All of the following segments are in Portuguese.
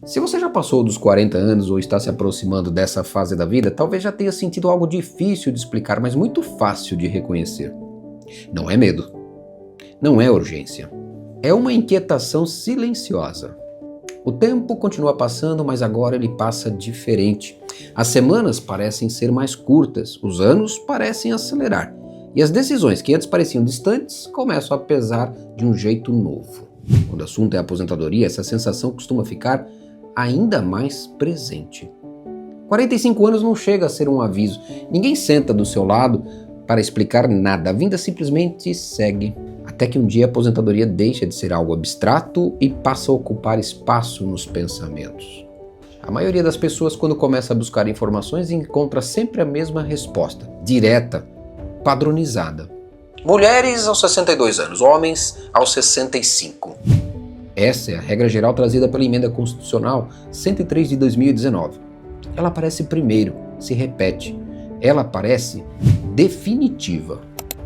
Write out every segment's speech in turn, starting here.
Se você já passou dos 40 anos ou está se aproximando dessa fase da vida, talvez já tenha sentido algo difícil de explicar, mas muito fácil de reconhecer. Não é medo, não é urgência, é uma inquietação silenciosa. O tempo continua passando, mas agora ele passa diferente. As semanas parecem ser mais curtas, os anos parecem acelerar, e as decisões que antes pareciam distantes começam a pesar de um jeito novo. Quando o assunto é aposentadoria, essa sensação costuma ficar ainda mais presente. 45 anos não chega a ser um aviso. Ninguém senta do seu lado para explicar nada. A vida simplesmente segue. Até que um dia a aposentadoria deixa de ser algo abstrato e passa a ocupar espaço nos pensamentos. A maioria das pessoas, quando começa a buscar informações, encontra sempre a mesma resposta, direta, padronizada. Mulheres aos 62 anos, homens aos 65. Essa é a regra geral trazida pela Emenda Constitucional 103 de 2019. Ela aparece primeiro, se repete. Ela parece definitiva.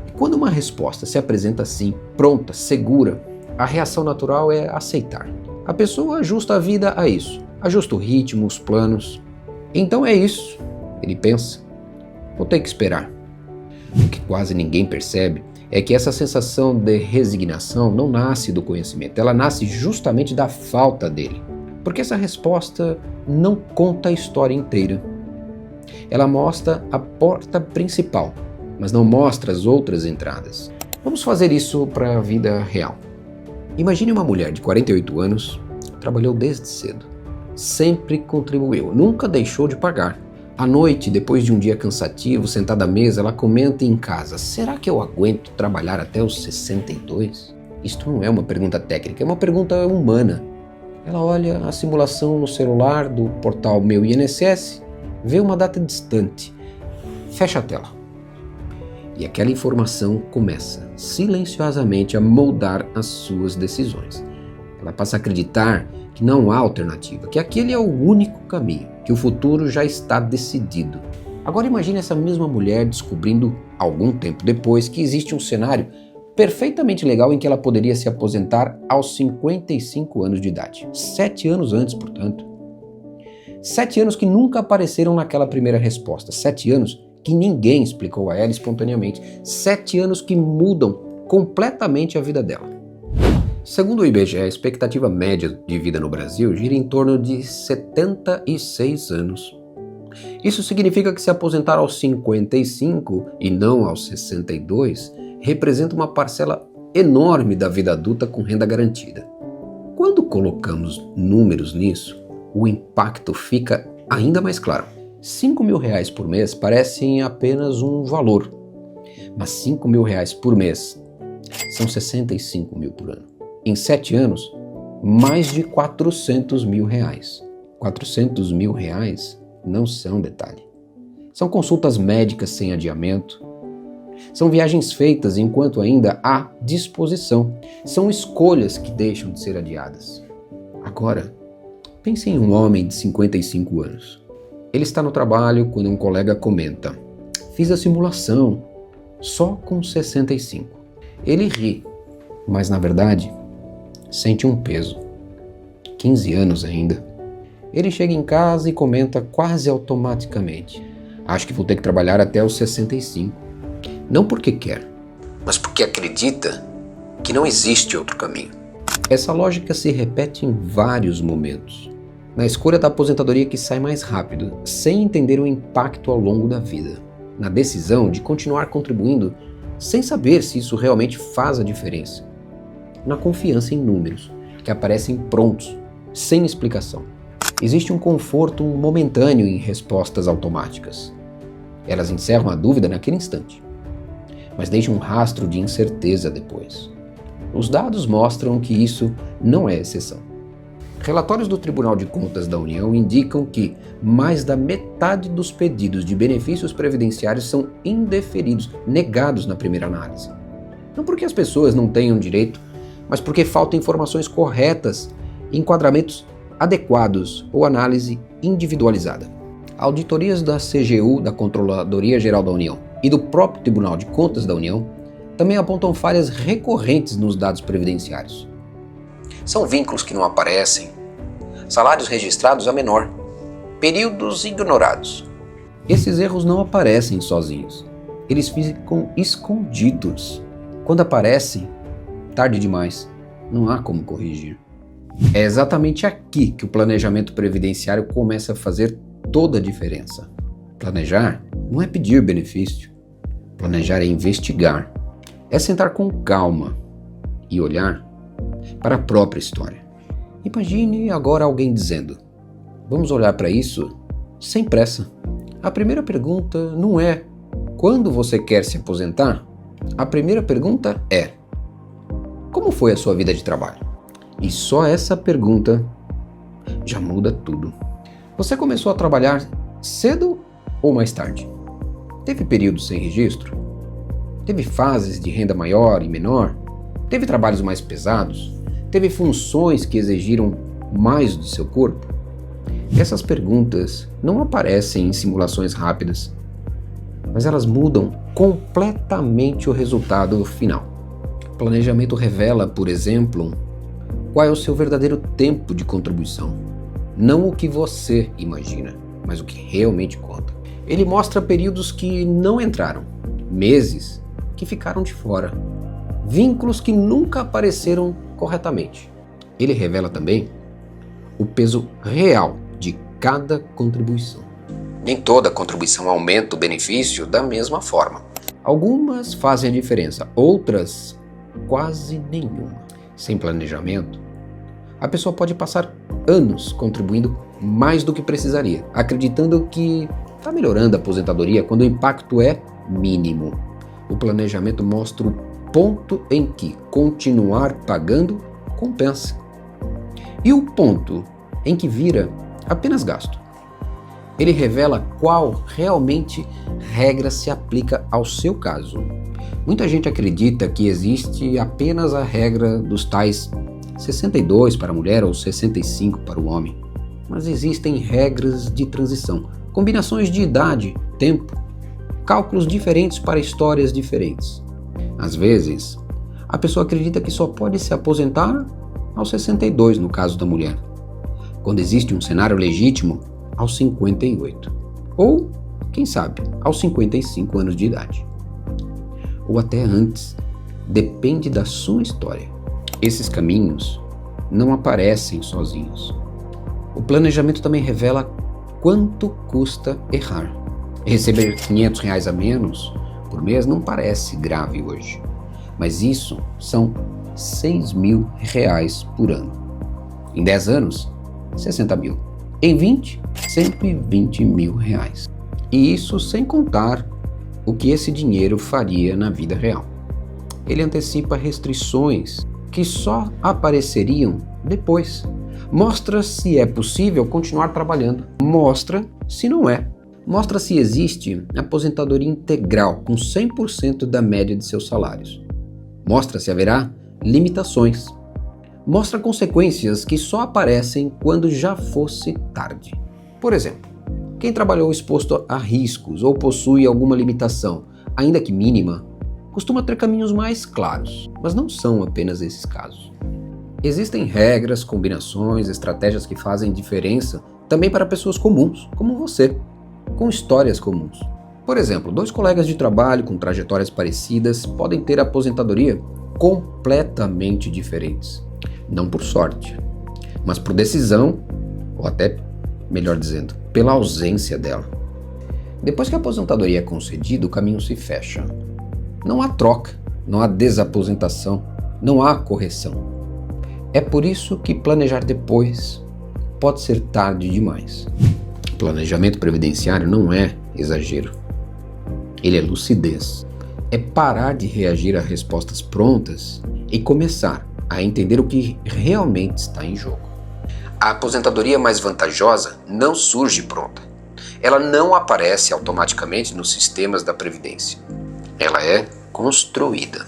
E quando uma resposta se apresenta assim, pronta, segura, a reação natural é aceitar. A pessoa ajusta a vida a isso, ajusta o ritmo, os planos. Então é isso, ele pensa. Vou ter que esperar. O que quase ninguém percebe é que essa sensação de resignação não nasce do conhecimento, ela nasce justamente da falta dele. Porque essa resposta não conta a história inteira. Ela mostra a porta principal, mas não mostra as outras entradas. Vamos fazer isso para a vida real. Imagine uma mulher de 48 anos, trabalhou desde cedo, sempre contribuiu, nunca deixou de pagar. À noite, depois de um dia cansativo, sentada à mesa, ela comenta em casa: será que eu aguento trabalhar até os 62? Isto não é uma pergunta técnica, é uma pergunta humana. Ela olha a simulação no celular do portal Meu INSS, vê uma data distante, fecha a tela. E aquela informação começa silenciosamente a moldar as suas decisões. Ela passa a acreditar que não há alternativa, que aquele é o único caminho, que o futuro já está decidido. Agora imagine essa mesma mulher descobrindo, algum tempo depois, que existe um cenário perfeitamente legal em que ela poderia se aposentar aos 55 anos de idade. 7 anos antes, portanto. 7 anos que nunca apareceram naquela primeira resposta. 7 anos que ninguém explicou a ela espontaneamente. 7 anos que mudam completamente a vida dela. Segundo o IBGE, a expectativa média de vida no Brasil gira em torno de 76 anos. Isso significa que se aposentar aos 55 e não aos 62 representa uma parcela enorme da vida adulta com renda garantida. Quando colocamos números nisso, o impacto fica ainda mais claro. R$5.000 por mês parecem apenas um valor, mas R$5.000 por mês são 65 mil por ano. Em 7 anos, mais de R$400.000. R$400.000 não são detalhe. São consultas médicas sem adiamento. São viagens feitas enquanto ainda há disposição. São escolhas que deixam de ser adiadas. Agora, pense em um homem de 55 anos. Ele está no trabalho quando um colega comenta: fiz a simulação, só com 65. Ele ri, mas na verdade sente um peso. 15 anos ainda. Ele chega em casa e comenta quase automaticamente: acho que vou ter que trabalhar até os 65. Não porque quer, mas porque acredita que não existe outro caminho. Essa lógica se repete em vários momentos. Na escolha da aposentadoria que sai mais rápido, sem entender o impacto ao longo da vida. Na decisão de continuar contribuindo, sem saber se isso realmente faz a diferença. Na confiança em números, que aparecem prontos, sem explicação. Existe um conforto momentâneo em respostas automáticas. Elas encerram a dúvida naquele instante, mas deixam um rastro de incerteza depois. Os dados mostram que isso não é exceção. Relatórios do Tribunal de Contas da União indicam que mais da metade dos pedidos de benefícios previdenciários são indeferidos, negados na primeira análise. Não porque as pessoas não tenham direito, mas porque faltam informações corretas, enquadramentos adequados ou análise individualizada. Auditorias da CGU, da Controladoria Geral da União, e do próprio Tribunal de Contas da União também apontam falhas recorrentes nos dados previdenciários. São vínculos que não aparecem, salários registrados a menor, períodos ignorados. Esses erros não aparecem sozinhos, eles ficam escondidos. Quando aparecem, tarde demais, não há como corrigir. É exatamente aqui que o planejamento previdenciário começa a fazer toda a diferença. Planejar não é pedir benefício, planejar é investigar, é sentar com calma e olhar para a própria história. Imagine agora alguém dizendo: vamos olhar para isso sem pressa. A primeira pergunta não é quando você quer se aposentar? A primeira pergunta é: como foi a sua vida de trabalho? E só essa pergunta já muda tudo. Você começou a trabalhar cedo ou mais tarde? Teve períodos sem registro? Teve fases de renda maior e menor? Teve trabalhos mais pesados? Teve funções que exigiram mais do seu corpo? Essas perguntas não aparecem em simulações rápidas, mas elas mudam completamente o resultado final. O planejamento revela, por exemplo, qual é o seu verdadeiro tempo de contribuição. Não o que você imagina, mas o que realmente conta. Ele mostra períodos que não entraram, meses que ficaram de fora, vínculos que nunca apareceram corretamente. Ele revela também o peso real de cada contribuição. Nem toda contribuição aumenta o benefício da mesma forma. Algumas fazem a diferença, outras quase nenhuma. Sem planejamento, a pessoa pode passar anos contribuindo mais do que precisaria, acreditando que está melhorando a aposentadoria quando o impacto é mínimo. O planejamento mostra o ponto em que continuar pagando compensa e o ponto em que vira apenas gasto. Ele revela qual realmente regra se aplica ao seu caso. Muita gente acredita que existe apenas a regra dos tais 62 para a mulher ou 65 para o homem. Mas existem regras de transição, combinações de idade, tempo, cálculos diferentes para histórias diferentes. Às vezes, a pessoa acredita que só pode se aposentar aos 62 no caso da mulher, quando existe um cenário legítimo aos 58, ou, quem sabe, aos 55 anos de idade. Ou até antes, depende da sua história. Esses caminhos não aparecem sozinhos. O planejamento também revela quanto custa errar. Receber R$500 a menos por mês não parece grave hoje, mas isso são R$6.000 por ano. Em 10 anos, 60 mil. Em 20, R$120.000. E isso sem contar o que esse dinheiro faria na vida real. Ele antecipa restrições que só apareceriam depois. Mostra se é possível continuar trabalhando. Mostra se não é. Mostra se existe aposentadoria integral com 100% da média de seus salários. Mostra se haverá limitações. Mostra consequências que só aparecem quando já fosse tarde. Por exemplo, quem trabalhou exposto a riscos ou possui alguma limitação, ainda que mínima, costuma ter caminhos mais claros, mas não são apenas esses casos. Existem regras, combinações, estratégias que fazem diferença também para pessoas comuns, como você, com histórias comuns. Por exemplo, 2 colegas de trabalho com trajetórias parecidas podem ter aposentadoria completamente diferentes. Não por sorte, mas por decisão, ou até, melhor dizendo, pela ausência dela. Depois que a aposentadoria é concedida, o caminho se fecha. Não há troca, não há desaposentação, não há correção. É por isso que planejar depois pode ser tarde demais. Planejamento previdenciário não é exagero. Ele é lucidez. É parar de reagir a respostas prontas e começar a entender o que realmente está em jogo. A aposentadoria mais vantajosa não surge pronta. Ela não aparece automaticamente nos sistemas da Previdência. Ela é construída.